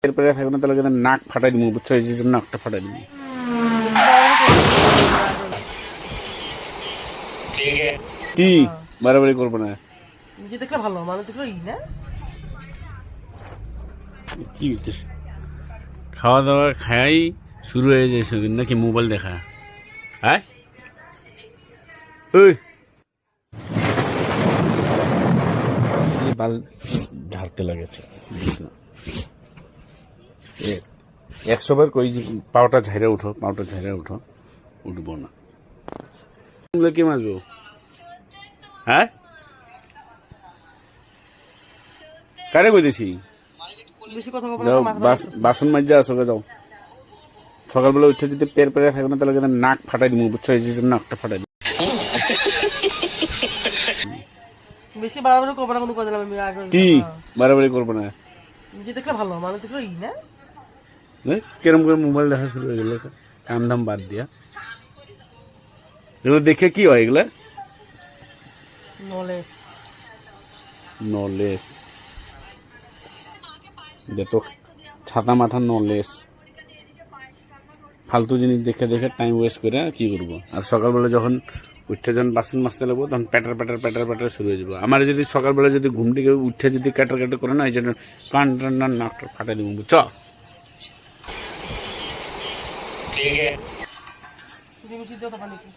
এরপরে থাকবে না, তাহলে কিন্তু নাক ফাটাই দিব, বুঝছো? এই যে নাকটা ফাটাই দিব। কি বাড়াবাড়ি করবো না? নিজে দেখলে ভালো, মানুষ দেখলে না। কি হইতেছে? খাওয়া দাওয়া খাই শুরু হয়ে যায় সেদিন নাকি মোবাইল দেখা? হ্যাঁ ওই বাল ঝাড়তে লাগেছে। 100 বার কই পাওটা ঝাইরা উঠো, পাওটা ঝাইরা উঠো, উঠবো না। কি মাজবো? হ্যাঁ কারে কইতেছি? বেশি কথা বলবো যাও না, মাথা ব্যথা করছে। বাসন মাজা আসো, যাও। সকালবেলা উঠে যদি পের পেরে থাকবে না, তাহলে কিন্তু নাক ফাটাই দিব, বুঝছো? এই যে নাকটা ফাটাই দিব। বেশি বাড়াবাড়ি করবো না, কোনো কথা দিলাম আমি আগে। কি বাড়াবাড়ি করবো না? নিজে দেখলে ভালো, মানুষ দেখলে না। কেরম করে মোবাইল দেখা শুরু হয়ে গেল, কাম ধাম বাদ দিয়া। এগুলো দেখে কি হয়? এগুলা নলেজ। নলেজ দেখো, ছাতা মাথা নলেজ। ফালতু জিনিস দেখে দেখে টাইম ওয়েস্ট করে কি করবো? আর সকালবেলা যখন উঠে যখন বাসন মাজতে লাগবো, তখন প্যাটার প্যাটার প্যাটার প্যাটার শুরু হয়ে যাবো। আমার যদি সকালবেলা যদি ঘুম থেকে উঠে যদি ক্যাটার ক্যাটার করে না, এই জন্য কান টান নাকটা ফাটাই দিব, বুঝছ? বেশি দিও তো পানি কি?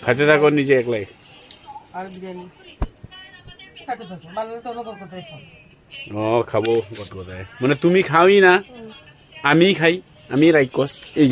খাইতে থাকো নিজে একলাই। আর বিরিয়ানি খাইতে থাকো, মানে তো অন্য কোথায় খাও। ও খাবো কত কথায়, মানে তুমি খাওই না, আমি খাই, আমি রাইকস এই